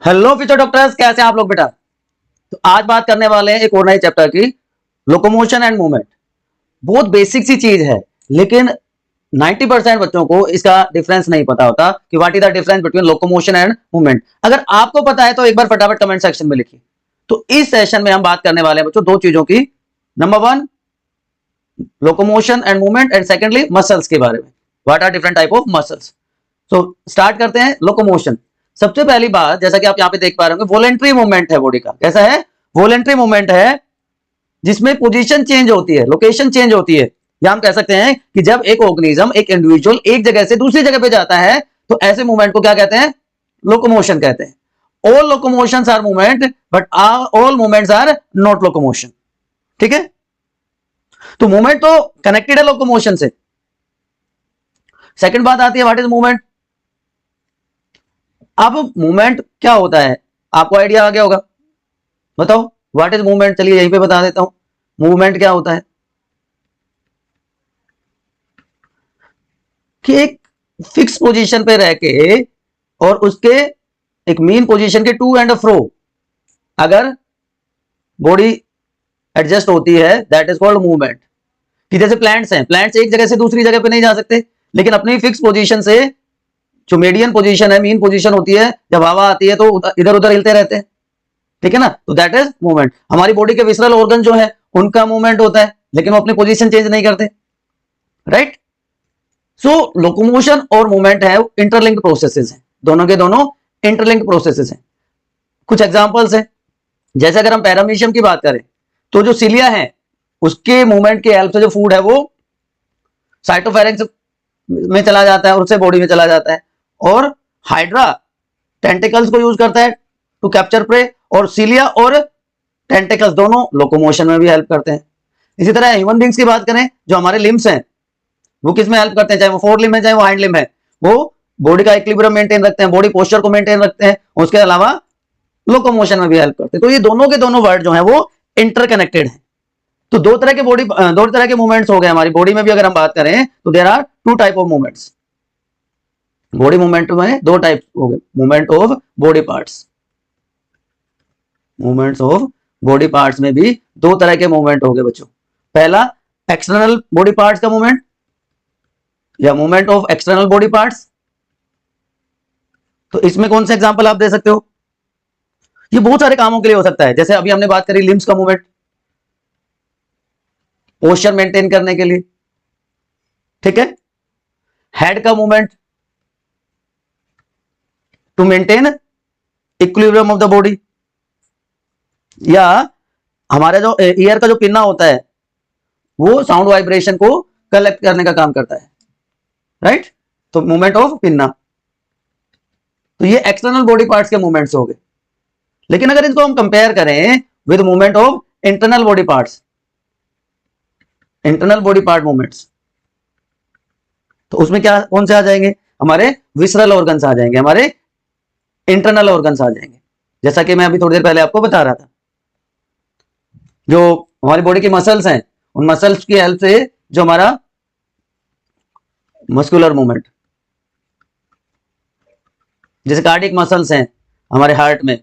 Hello future doctors, कैसे हैं आप लोग बेटा। तो आज बात करने वाले हैं एक और नए चैप्टर की, लोकोमोशन एंड मूवमेंट। बहुत बेसिक सी चीज है, लेकिन 90% बच्चों को इसका डिफरेंस नहीं पता होता कि what is the difference between locomotion and movement. अगर आपको पता है तो एक बार फटाफट कमेंट सेक्शन में लिखिए। तो इस सेशन में हम बात करने वाले हैं बच्चों दो चीजों की। Number one, locomotion and movement, and secondly muscles के बारे में, what are different type of muscles. तो स्टार्ट करते हैं लोकोमोशन। सबसे पहली बात, जैसा कि आप यहां पे देख पा रहे होंगे, वॉलेंट्री मूवमेंट है बॉडी का। कैसा है? वॉलेंट्री मूवमेंट है, जिसमें पोजीशन चेंज होती है, लोकेशन चेंज होती है। या हम कह सकते हैं कि जब एक ऑर्गेनिज्म, एक इंडिविजुअल एक जगह से दूसरी जगह पे जाता है तो ऐसे मूवमेंट को क्या कहते हैं? लोकोमोशन कहते हैं। All locomotions are movement, but all movements are not locomotion. ठीक है, तो मूवमेंट तो कनेक्टेड है लोकोमोशन से। सेकंड बात आती है, व्हाट इज मूवमेंट। अब मूवमेंट क्या होता है, आपको आइडिया आ गया होगा। बताओ व्हाट इज मूवमेंट। चलिए यहीं पे बता देता हूं मूवमेंट क्या होता है। कि एक फिक्स पोजीशन पे रह के और उसके एक मीन पोजीशन के टू एंड फ्रो अगर बॉडी एडजस्ट होती है, दैट इज कॉल्ड मूवमेंट। कि जैसे प्लांट्स हैं, प्लांट्स एक जगह से दूसरी जगह पे नहीं जा सकते, लेकिन अपनी फिक्स पोजीशन से, जो मीडियन पोजीशन है, मीन पोजीशन होती है, जब हवा आती है तो इधर उधर हिलते रहते हैं। ठीक है ना, तो दैट इज मूवमेंट। हमारी बॉडी के विसरल ऑर्गन जो है उनका मूवमेंट होता है, लेकिन वो अपनी पोजीशन चेंज नहीं करते। राइट। सो लोकोमोशन और मूवमेंट है इंटरलिंक्ड प्रोसेसेस हैं, दोनों के दोनों इंटरलिंक्ड प्रोसेसेस हैं। कुछ एग्जांपल्स हैं, जैसे अगर हम पैरामीशियम की बात करें तो जो सिलिया है उसके मूवमेंट की हेल्प से जो फूड है वो साइटोफेरेंक्स में चला जाता है और उससे बॉडी में चला जाता है। और हाइड्रा टेंटिकल्स को यूज करता है टू कैप्चर प्रे, और सिलिया और टेंटिकल्स दोनों लोकोमोशन में भी हेल्प करते हैं। इसी तरह ह्यूमन बींग्स की बात करें, जो हमारे लिम्स हैं वो किस में हेल्प करते हैं, चाहे वो फोर लिम है चाहे वो हाइंड लिम है, वो बॉडी का इक्विलिब्रियम मेंटेन रखते हैं, बॉडी पोस्चर को मेंटेन रखते हैं, उसके अलावा लोकोमोशन में भी हेल्प करते हैं। तो ये दोनों के दोनों वर्ड जो है वो इंटरकनेक्टेड है। तो दो तरह के मूवमेंट्स हो गए हमारी बॉडी में भी। अगर हम बात करें तो there are two type of movements. Body movement में दो टाइप हो गए, movement of body parts. Movements of body parts में भी दो तरह के मूवमेंट हो गए बच्चों। पहला, एक्सटर्नल बॉडी पार्ट्स का मूवमेंट या movement of external body parts. तो इसमें कौन सा एग्जांपल आप दे सकते हो? ये बहुत सारे कामों के लिए हो सकता है, जैसे अभी हमने बात करी लिम्स का मूवमेंट, पोस्चर मेंटेन करने के लिए। ठीक है। हेड का movement to maintain equilibrium of the body, या हमारे जो ईयर का जो पिन्ना होता है वो साउंड वाइब्रेशन को कलेक्ट करने का काम करता है। राइट। तो मूवमेंट ऑफ पिन्ना। तो ये एक्सटर्नल बॉडी पार्ट्स के मूवमेंट्स हो गए। लेकिन अगर इसको हम कंपेयर करें with movement of internal body parts, internal body part movements, तो उसमें क्या कौन से आ जाएंगे? हमारे विसरल ऑर्गन्स आ जाएंगे, हमारे इंटरनल ऑर्गन्स आ जाएंगे। जैसा कि मैं अभी थोड़ी देर पहले आपको बता रहा था, जो हमारी बॉडी की मसल्स हैं, उन मसल्स की हेल्प से जो हमारा मस्कुलर मूवमेंट, जैसे कार्डियक मसल्स हैं हमारे हार्ट में,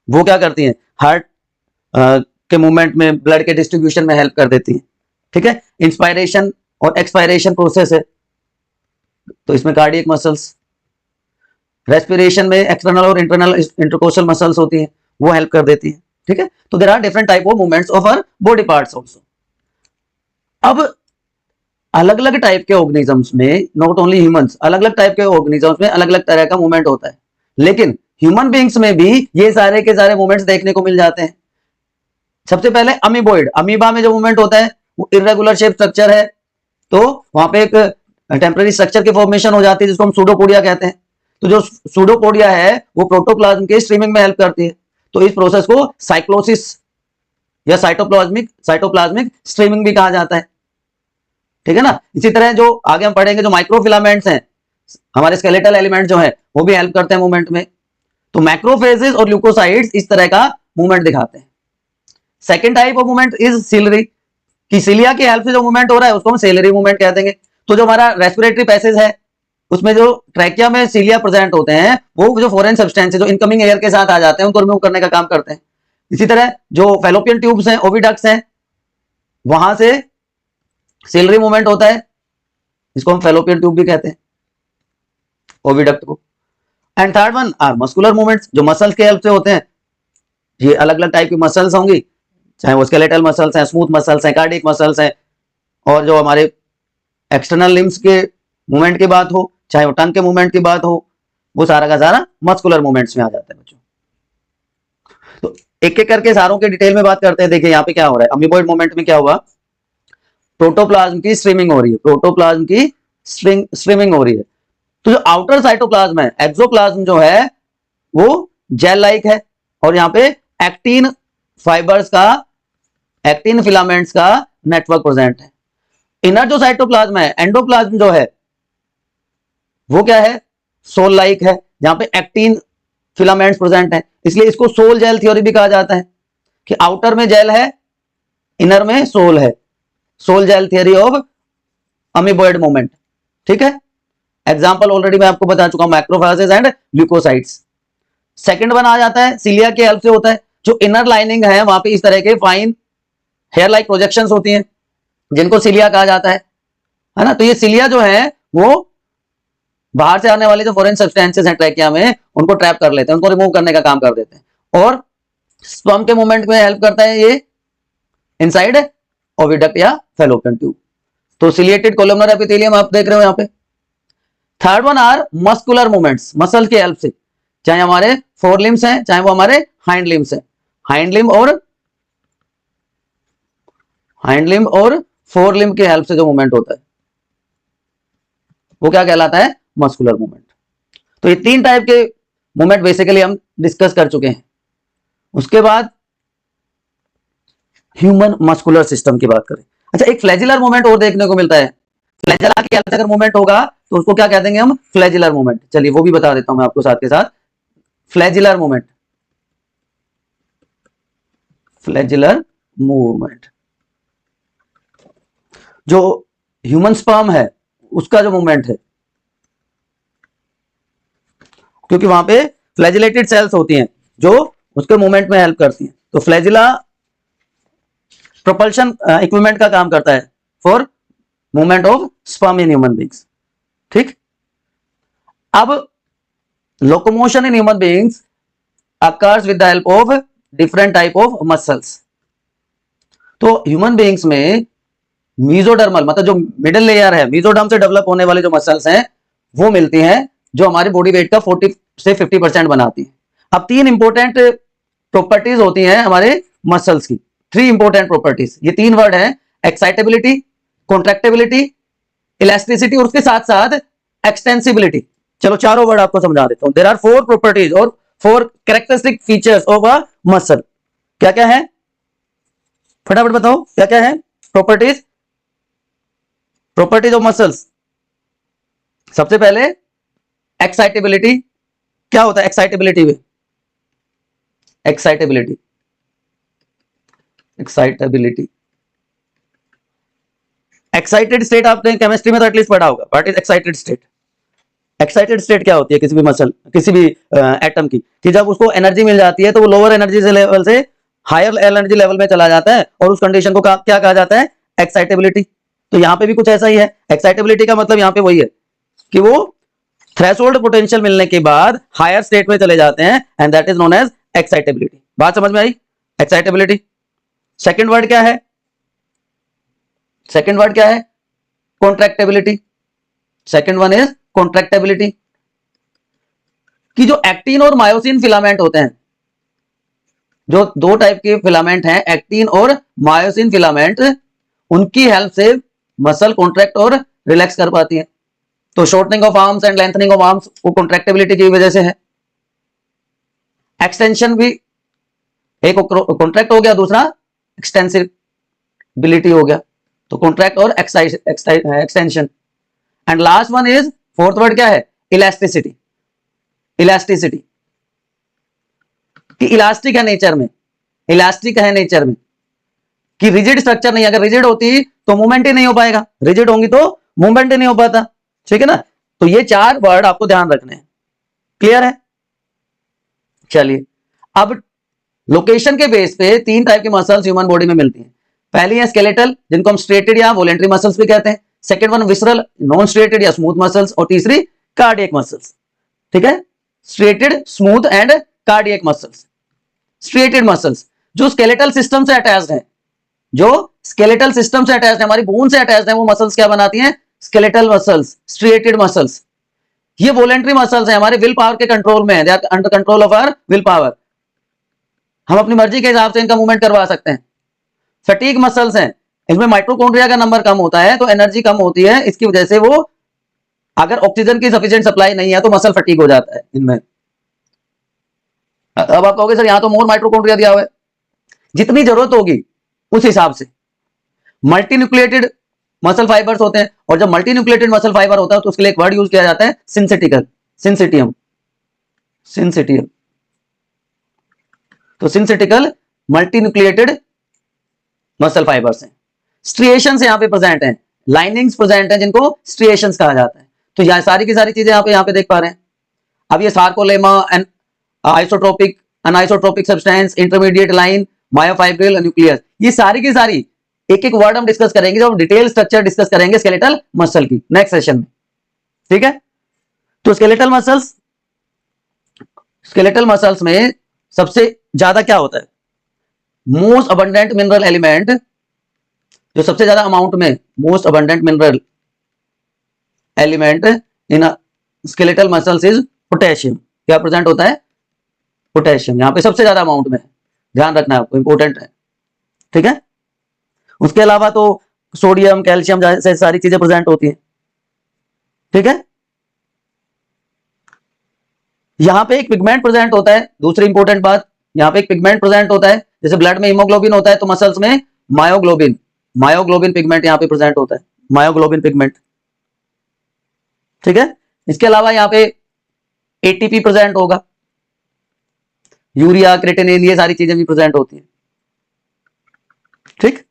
वो क्या करती हैं? हार्ट के मूवमेंट में, ब्लड के डिस्ट्रीब्यूशन में हेल्प कर देती हैं। ठीक है। इंस्पायरेशन और एक्सपायरेशन प्रोसेस है, तो इसमें कार्डियक मसल्स। रेस्पिरेशन में एक्सटर्नल और इंटरनल इंटरकोस्टल मसल्स होती हैं, वो हेल्प कर देती हैं। ठीक है। तो there are different type of movements of our body parts also. अब अलग अलग टाइप के ऑर्गेनिजम्स में, नॉट ओनली ह्यूमंस, अलग अलग टाइप के ऑर्गेनिजम्स में अलग अलग तरह का मूवमेंट होता है। लेकिन ह्यूमन बींग्स में भी ये सारे के सारे मूवमेंट्स देखने को मिल जाते हैं। सबसे पहले अमीबॉइड, अमीबा में जो मूवमेंट होता है वो इर्रेगुलर शेप स्ट्रक्चर है, तो वहां पे एक टेम्पररी स्ट्रक्चर की फॉर्मेशन हो जाती है जिसको हम सूडोपोडिया कहते हैं। तो जो सूडोपोडिया है वो प्रोटोप्लाज्म के स्ट्रीमिंग में हेल्प करती है। तो इस प्रोसेस को साइक्लोसिस या साइटोप्लाज्मिक स्ट्रीमिंग भी कहा जाता है। ठीक है ना। इसी तरह जो आगे हम पढ़ेंगे, जो माइक्रोफिलामेंट्स हैं, हमारे स्केलेटल एलिमेंट जो है, वो भी हेल्प करते हैं मूवमेंट में। तो मैक्रोफेजेस और ल्यूकोसाइड्स इस तरह का मूवमेंट दिखाते हैं। Second type of movement is ciliary, कि सिलिया की हेल्प से जो मूवमेंट हो रहा है उसको हम सेलरी मूवमेंट कह देंगे। तो जो हमारा रेस्पिरेटरी पैसेज है, उसमें जो ट्रैकिया में सीलिया प्रेजेंट होते हैं वो जो फॉरेन सब्सटेंस जो इनकमिंग एयर के साथ आ जाते हैं उनको रिमूव करने का काम करते हैं। इसी तरह जो फेलोपियन ट्यूब्स हैं, ओविडक्ट्स हैं, वहां से सिलरी मूवमेंट होता है, इसको हम फेलोपियन ट्यूब भी कहते हैं, ओविडक्ट को। And third one are muscular movements, जो मसल्स के हेल्प से होते हैं। ये अलग अलग टाइप की मसल्स होंगी, चाहे वो स्केलेटल मसल्स हैं, स्मूथ मसल्स हैं, कार्डियक मसल्स हैं, और जो हमारे एक्सटर्नल लिम्स के मूवमेंट की बात हो, चाहे वो टंग के मूवमेंट की बात हो, वो सारा का सारा मस्कुलर मूवमेंट्स में आ जाता है बच्चों। तो एक एक करके सारों के डिटेल में बात करते हैं। देखिए यहाँ पे क्या हो रहा है, अमीबॉइड मूवमेंट में क्या हुआ, प्रोटोप्लाज्म की स्विमिंग हो रही है, प्रोटोप्लाज्म की स्विमिंग हो रही है। तो जो आउटर साइटोप्लाज्म है, एक्सोप्लाज्म जो है वो जेल लाइक है, और यहाँ पे एक्टिन फाइबर्स का, एक्टिन फिलामेंट्स का नेटवर्क प्रेजेंट है। इनर जो साइटोप्लाज्म है, एंडोप्लाज्म जो है वो क्या है, सोल लाइक है, जहां पे एक्टिन फिलामेंट्स प्रेजेंट है, इसलिए इसको सोल जेल थ्योरी भी कहा जाता है कि आउटर में जेल है, इनर में सोल है, sol gel theory of amoeboid movement. ठीक है, एग्जांपल ऑलरेडी मैं आपको बता चुका हूं, macrophages and leucocytes. Second one आ जाता है, सीलिया के हेल्प से होता है। जो इनर लाइनिंग है वहां पे इस तरह के फाइन हेयर लाइक प्रोजेक्शंस होती हैं जिनको सीलिया कहा जाता है ना। तो ये सीलिया जो है वो बाहर से आने वाले जो फॉरेन सब्सटेंसेस हैं ट्रैकिया में उनको ट्रैप कर लेते हैं, उनको रिमूव करने का काम कर देते हैं, और स्पर्म के मूवमेंट में हेल्प करता है ये इनसाइड ओविडक्ट या फेलोपियन ट्यूब। तो सिलिएटेड कोलमनर एपिथेलियम आप देख रहे हो यहाँ पे। Third one are muscular movements, muscle के हेल्प से, चाहे हमारे फोर लिम्स हैं चाहे वो हमारे हाइंड लिम्स हैं, हाइंड लिम्ब और फोर लिम्ब के हेल्प से जो मूवमेंट होता है वो क्या कहलाता है, मस्कुलर मूवमेंट। तो ये तीन टाइप के मूवमेंट बेसिकली हम डिस्कस कर चुके हैं। उसके बाद ह्यूमन मस्कुलर सिस्टम की बात करें। अच्छा, एक फ्लैजिलर मूवमेंट और देखने को मिलता है। फ्लैजिला की हेल्प से अगर मूवमेंट होगा तो उसको क्या कह देंगे हम, फ्लैजिलर मूवमेंट। चलिए वो भी बता देता हूं मैं आपको साथ के साथ। फ्लैजिलर मूवमेंट, फ्लैजिलर मूवमेंट जो ह्यूमन स्पर्म है उसका जो मूवमेंट है, क्योंकि वहां पे फ्लैजिलेटेड सेल्स होती हैं जो उसके मूवमेंट में हेल्प करती हैं। तो फ्लैजिला प्रोपल्शन इक्विपमेंट का काम करता है for movement of sperm in human beings. ठीक, अब locomotion in human beings occurs with the help of different type of muscles. तो ह्यूमन बीइंग्स में मीजोडर्मल मतलब जो मिडिल लेयर है, मीजोडर्म से डेवलप होने वाले जो मसल्स हैं वो मिलती हैं जो हमारे बॉडी वेट का 40 से 50% बनाती है। अब तीन इंपॉर्टेंट प्रॉपर्टीज होती हैं हमारे मसल्स की, थ्री इंपॉर्टेंट प्रॉपर्टीज, ये तीन वर्ड हैं, एक्साइटेबिलिटी, कॉन्ट्रैक्टेबिलिटी, इलास्टिसिटी, और उसके साथ साथ एक्सटेंसिबिलिटी। चलो चारों वर्ड आपको समझा देता हूं। देयर आर फोर प्रॉपर्टीज और four characteristic features of a muscle. क्या क्या है, फटाफट बताओ क्या क्या है प्रॉपर्टीज, प्रॉपर्टीज ऑफ मसल्स। सबसे पहले एक्साइटेबिलिटी। क्या होता है एक्साइटेबिलिटी में, एक्साइटेबिलिटी, एक्साइटेबिलिटी, एक्साइटेड स्टेट आपने केमिस्ट्री में तो एटलीस्ट पढ़ा होगा। What is excited state, excited state क्या होती है किसी भी मसल, किसी भी एटम की, कि जब उसको एनर्जी मिल जाती है तो वो लोअर एनर्जी लेवल से हायर एनर्जी लेवल में चला जाता है, और उस कंडीशन को क्या कहा जाता है, एक्साइटेबिलिटी। तो यहां पे भी कुछ ऐसा ही है। एक्साइटेबिलिटी का मतलब यहां पे वही है कि वो थ्रेशोल्ड पोटेंशियल मिलने के बाद हायर स्टेट में चले जाते हैं, and that is known as excitability. बात समझ में आई, एक्साइटेबिलिटी। सेकंड वर्ड क्या है, सेकंड वर्ड क्या है, कॉन्ट्रैक्टेबिलिटी। सेकंड वन इज कॉन्ट्रैक्टेबिलिटी, कि जो एक्टिन और मायोसिन फिलामेंट होते हैं, जो दो टाइप के फिलामेंट हैं एक्टिन और मायोसिन फिलामेंट, उनकी हेल्प से मसल कॉन्ट्रैक्ट और रिलैक्स कर पाती है। तो shortening of arms and lengthening of arms वो कॉन्ट्रैक्टेबिलिटी की वजह से है। एक्सटेंशन भी, एक कॉन्ट्रैक्ट हो गया, दूसरा एक्सटेंसिबिलिटी हो गया। तो कॉन्ट्रैक्ट और extension. And last one is, fourth word क्या है, इलास्टिसिटी। इलास्टिसिटी कि इलास्टिक है नेचर में, इलास्टिक है नेचर में, कि रिजिड स्ट्रक्चर नहीं। अगर रिजिड होती तो मूवमेंट ही नहीं हो पाएगा, रिजिड होंगी तो मूवमेंट ही नहीं हो पाता। ठीक है ना, तो ये 4 वर्ड आपको ध्यान रखने हैं। क्लियर है? चलिए, अब लोकेशन के बेस पे 3 टाइप की मसल्स ह्यूमन बॉडी में मिलती हैं। पहली है स्केलेटल, जिनको हम स्ट्रेटेड या वोलेंट्री मसल्स भी कहते हैं। Second one visceral, non striated या स्मूथ मसल्स, और तीसरी कार्डियक मसल्स। ठीक है, striated, smooth and cardiac muscles. Striated muscles जो स्केलेटल सिस्टम से अटैच्ड है, जो स्केलेटल सिस्टम से अटैच्ड है, हमारी बोन से अटैच्ड है, वो मसल्स क्या बनाती हैं? Skeletal muscles, striated muscles. ये वोलेंट्री मसल्स हैं, हमारे विल पावर के कंट्रोल में है, they are under control of our will power. हम अपनी मर्जी के हिसाब से इनका मूवमेंट करवा सकते हैं। फटीग मसल्स हैं, इसमें माइटोकॉन्ड्रिया का नंबर कम होता है, तो एनर्जी कम होती है, इसकी वजह से वो, अगर ऑक्सीजन की सफिशिएंट सप्लाई नहीं है तो मसल फटीग हो जाता है इनमें। अब आप कहोगे सर यहां तो मोर माइटोकॉन्ड्रिया दिया हुआ है, जितनी जरूरत होगी उस हिसाब से। मल्टीन्यूक्लिएटेड मसल फाइबर्स होते हैं, और जब मल्टीन्यूक्लिएटेड मसल फाइबर होता है तो उसके लिए एक वर्ड यूज किया जाता है, सिंसेटिकल, सिंसिटियम, सिंसिटियम। तो सिंसेटिकल मल्टीन्यूक्लिएटेड मसल फाइबर्स हैं। स्ट्रिएशंस यहां पे प्रेजेंट हैं, लाइनिंग्स प्रेजेंट हैं, जिनको स्ट्रिएशंस कहा जाता है। तो यह सारी की सारी चीजें यहां पे देख पा रहे हैं। अब ये sarcolemma, and isotropic, anisotropic substance, intermediate line, myofibril nucleus, ये सारी की सारी एक एक वर्ड हम डिस्कस करेंगे जब हम डिटेल स्ट्रक्चर डिस्कस करेंगे स्केलेटल मसल की नेक्स्ट सेशन में। ठीक है, तो स्केलेटल मसल्स में सबसे ज्यादा क्या होता है? मोस्ट अबंडेंट मिनरल एलिमेंट, जो सबसे ज्यादा अमाउंट में, most abundant mineral element in skeletal muscles is potassium. क्या प्रेजेंट होता है? पोटेशियम, यहां पे सबसे ज्यादा अमाउंट में, ध्यान रखना है आपको, इंपॉर्टेंट है। ठीक है, उसके अलावा तो सोडियम, कैल्शियम जैसे सारी चीजें प्रेजेंट होती हैं। ठीक है, यहां पे एक पिगमेंट प्रेजेंट होता है, दूसरी इंपॉर्टेंट बात, यहां पे एक पिगमेंट प्रेजेंट होता है, जैसे ब्लड में हीमोग्लोबिन होता है तो मसल्स में मायोग्लोबिन, मायोग्लोबिन पिगमेंट यहां पे प्रेजेंट होता है, मायोग्लोबिन पिगमेंट। ठीक है, इसके अलावा यहां पे एटीपी प्रेजेंट होगा, यूरिया, क्रेटिनिन, ये सारी चीजें भी प्रेजेंट होती हैं। ठीक,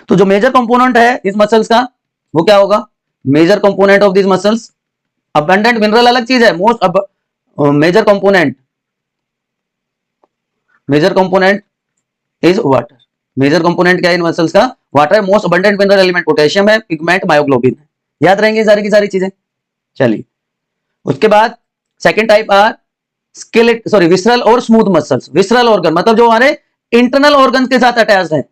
तो जो मेजर कंपोनेंट है इस मसल्स का वो क्या होगा? Major component of this muscles, abundant mineral अलग चीज है, major component is water. Major component क्या है इन मसल्स का? वाटर है। Most abundant mineral element potassium है, पिगमेंट मायोग्लोबिन है। याद रहेंगे सारी की सारी चीजें। चलिए, उसके बाद सेकंड टाइप आर विसरल और स्मूथ मसल्स। विसरल ऑर्गन मतलब जो हमारे इंटरनल ऑर्गन के साथ अटैच्ड है,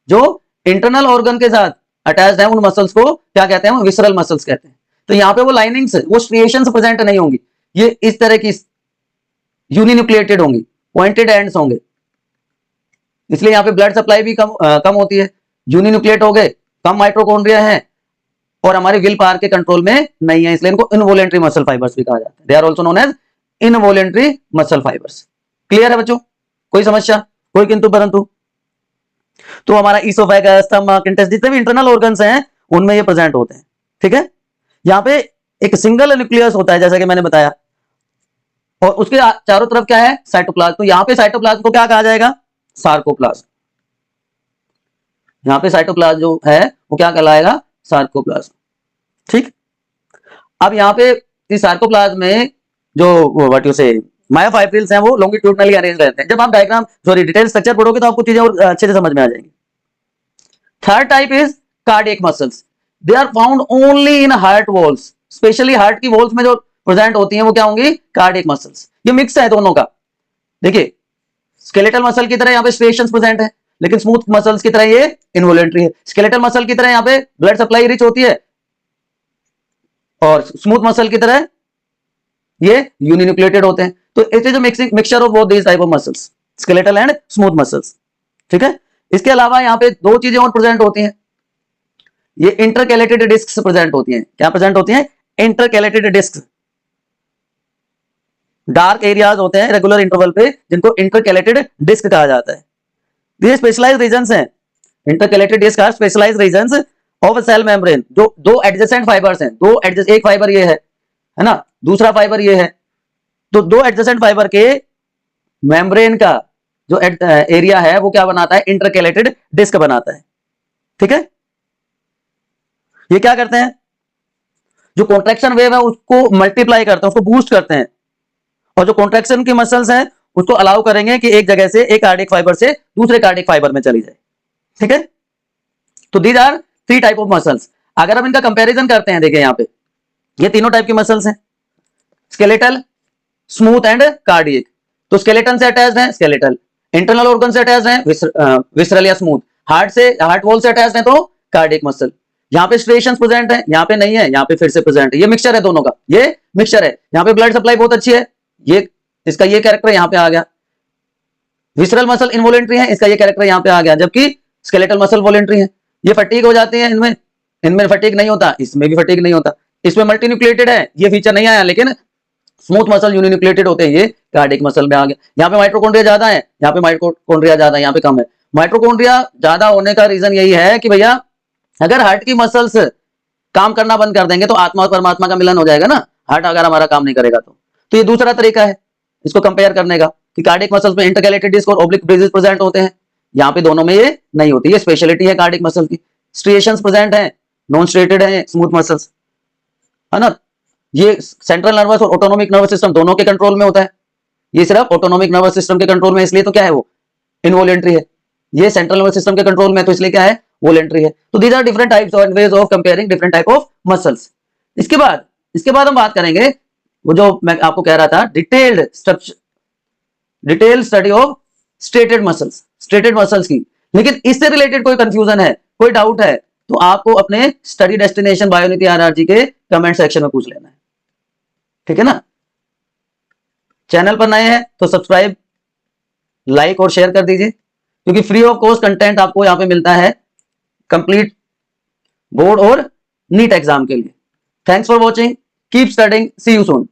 जो इंटरनल ऑर्गन के साथ अटैच्ड है, उन मसल्स को क्या कहते हैं? विसरल मसल्स कहते हैं। तो यहां पे वो लाइनिंग्स, वो स्ट्रिएशंस प्रेजेंट नहीं होंगी, ये इस तरह की यूनिन्यूक्लिएटेड होंगी, पॉइंटेड एंड्स होंगे, इसलिए यहां पे ब्लड सप्लाई भी कम होती है। यूनिन्यूक्लिएट हो गए, कम माइटोकॉन्ड्रिया है, और हमारे विल पावर के कंट्रोल में नहीं है, इसलिए इनको इनवॉलेंट्री मसल फाइबर्स भी कहा जाता है। They are also known as involuntary muscle fibres. Clear है बच्चों? कोई समस्या, कोई किंतु परंतु? तो हमारा ईसोफेगस, स्टमक, इंटेस्टाइन, जितने भी इंटरनल ऑर्गन्स हैं उनमें ये प्रेजेंट होते हैं। ठीक है, यहां पे एक सिंगल न्यूक्लियस होता है जैसा कि मैंने बताया, और उसके चारों तरफ क्या है? साइटोप्लाज्म। तो यहां पे साइटोप्लाज्म को क्या कहा जाएगा? सार्कोप्लाज्म। यहां पे साइटोप्लाज्म जो है वो क्या कहलाएगा? सार्कोप्लाज्म। ठीक, अब यहां पे इस सार्कोप्लाज्म में जो व्हाट यू से मायोफाइब्रिल्स हैं वो लॉन्गिट्यूडनली अरेंज रहते हैं। जब आप डायग्राम सॉरी डिटेल स्ट्रक्चर पढ़ोगे तो आपको चीजें और अच्छे से समझ में आ जाएंगी। Third type is cardiac muscles. They are found only in heart walls. Especially heart की वॉल्स में जो प्रेजेंट होती हैं वो क्या होंगी? Cardiac muscles. ये मिक्स है दोनों का। देखिए, स्केलेटल मसल की तरह यहाँ पे स्ट्रिएशंस प्रेजेंट है, लेकिन स्मूथ मसल्स की तरह ये इनवॉलेंट्री है। स्केलेटल मसल की तरह यहाँ पे ब्लड सप्लाई रिच होती है, और स्मूथ मसल की तरह ये यूनिन्यूक्लिएटेड होते हैं। तो it is a mixture of both these type of muscles, skeletal and smooth muscles. ठीक है, इसके अलावा यहाँ पे दो चीजें और प्रेजेंट होती हैं, ये इंटरकैलेटेड डिस्क्स प्रेजेंट होती हैं। क्या प्रेजेंट होती हैं? Intercalated discus. डार्क एरियाज होते हैं रेगुलर इंटरवल पे, जिनको इंटरकैलेटेड डिस्क कहा जाता है। ये स्पेशलाइज्ड रीजंस हैं। Intercalated disc are specialised regions of cell membrane. जो दो एडजेसेंट फाइबर्स हैं, एक फाइबर ये है ना, दूसरा फाइबर ये है, तो दो एडजेसेंट फाइबर के मेम्ब्रेन का जो एरिया है वो क्या बनाता है? इंटरकैलेटेड डिस्क बनाता है। ठीक है, ये क्या करते हैं? जो कॉन्ट्रैक्शन वेव है उसको मल्टीप्लाई करते हैं, उसको बूस्ट करते हैं, और जो कॉन्ट्रैक्शन की मसल्स हैं उसको अलाउ करेंगे कि एक जगह से एक कार्डियक फाइबर से दूसरे कार्डियक फाइबर में चली जाए। ठीक है, तो these are 3 type of muscles. अगर हम इनका कंपैरिजन करते हैं, देखिए यहां पे ये तीनों टाइप की मसल्स हैं, स्केलेटल, स्मूथ एंड कार्डियक। तो स्केलेटन से अटैच्ड है स्केलेटल, इंटरनल ऑर्गन से अटैच्ड है विसरल या स्मूथ, हार्ट वॉल से अटैच्ड है तो कार्डियक मसल। यहाँ पे स्ट्रेशंस प्रेजेंट है, यहाँ पे नहीं है, यहाँ पे फिर से प्रेजेंट है, ये मिक्सचर है दोनों का, ये मिक्सचर है। यहाँ पे ब्लड सप्लाई बहुत अच्छी है, ये इसका ये कैरेक्टर यहाँ पे आ गया। विसरल मसल इनवॉलेंट्री है, इसका ये कैरेक्टर यहाँ पे आ गया, जबकि स्केलेटल मसल वॉलेंट्री है। ये फटीग हो जाती है इनमें, इनमें फटीग नहीं होता, इसमें भी फटीग नहीं होता। इसमें मल्टीन्यूक्लिएटेड है, ये फीचर नहीं आया, लेकिन स्मूथ मसल यूनिन्यूक्लिएटेड होते हैं, ये कार्डियक मसल में आ गया। यहाँ पे माइटोकॉन्ड्रिया ज्यादा है, यहाँ पे माइटोकॉन्ड्रिया ज्यादा है, यहाँ पे कम है। माइटोकॉन्ड्रिया ज्यादा होने का रीजन यही है कि भैया अगर हार्ट की मसल्स काम करना बंद कर देंगे तो आत्मा और परमात्मा का मिलन हो जाएगा ना, हार्ट अगर हमारा काम नहीं करेगा तो ये दूसरा तरीका है इसको कंपेयर करने का कि कार्डियक मसल्स में इंटरकैलेटेड डिस्क और ओब्लिक ब्रेजेस प्रेजेंट होते हैं, यहाँ पे दोनों में ये नहीं होती, ये स्पेशलिटी है कार्डियक मसल की। स्ट्रिएशंस प्रेजेंट है, नॉन स्ट्रेटेड है स्मूथ मसल्स, है ना। ये सेंट्रल नर्वस और ऑटोनोमिक नर्वस सिस्टम दोनों के कंट्रोल में होता है, ये सिर्फ ऑटोनोमिक नर्वस सिस्टम के कंट्रोल में, इसलिए तो क्या है वो इनवॉलेंट्री है। ये सेंट्रल नर्वस सिस्टम के कंट्रोल में, तो इसलिए क्या है वॉलेंट्री है। तो दीज आर डिफरेंट टाइप्स और ways of comparing different type of muscles. इसके बाद हम बात करेंगे वो जो मैं आपको कह रहा था, detail study of striated muscles की। लेकिन इससे रिलेटेड कोई कंफ्यूजन है, कोई डाउट है, तो आपको अपने स्टडी डेस्टिनेशन बायोनिति आरआरजी के कमेंट सेक्शन में पूछ लेना है, ठीक है ना। चैनल पर नए हैं तो सब्सक्राइब, लाइक और शेयर कर दीजिए, क्योंकि फ्री ऑफ कॉस्ट कंटेंट आपको यहां पे मिलता है कंप्लीट बोर्ड और नीट एग्जाम के लिए। Thanks for watching, keep studying, see you soon.